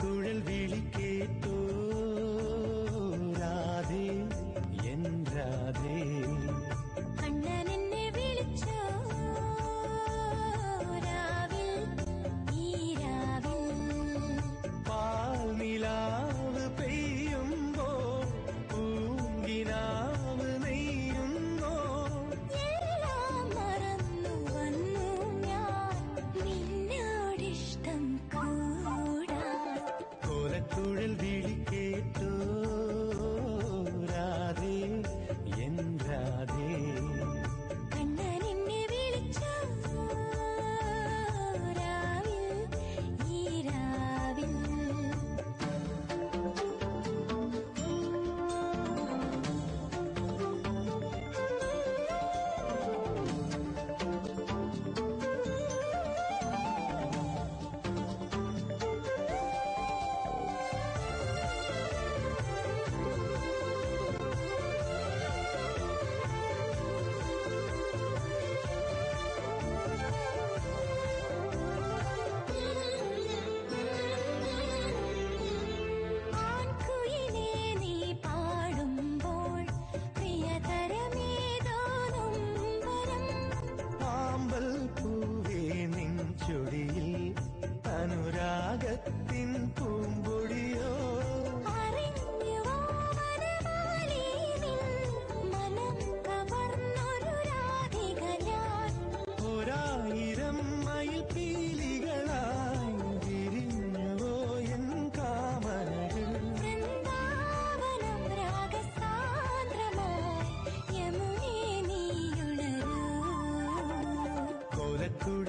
കോലക്കുഴൽ വിളി കേട്ടോ രാധേ എൻ രാധേ. അണ്ണനെന്നെ വിളിച്ചോ രാവിൽ ഈ രാവിൽ. പാൽനിലാവ് പെയ്യുമ്പോ പൂങ്കിനാവ് നെയ്യുന്നോ. എല്ലാം മറന്നു വന്നു ഞാൻ നിന്നോടിഷ്ടം കൂടാൻ. കോലക്കുഴൽ വിളി കേട്ടോ രാധേ എൻ രാധേ. അണ്ണനെന്നെ വിളിച്ചോ രാവിൽ ഈ രാവിൽ. ആൺകുയിലേ നീ പാടുമ്പോൾ പ്രിയതരമേതോ നൊമ്പരം. ആമ്പൽ പൂവേ നിൻ ചൊടിയിൽ അനുരാഗത്തിൻ പൂമ്പൊടിയോ. അറിഞ്ഞുവോ വനമാലി നിൻ മനം കവർന്നൊരു രാധിക ഞാൻ. ഒരായിരം മയിൽ പീലികളായി വിരിഞ്ഞുവോ എൻ കാമനകൾ. വൃന്ദാവനം രാഗസാന്ദ്രമായി യമുനേ നീയുണരൂ. കോലക്കുഴൽ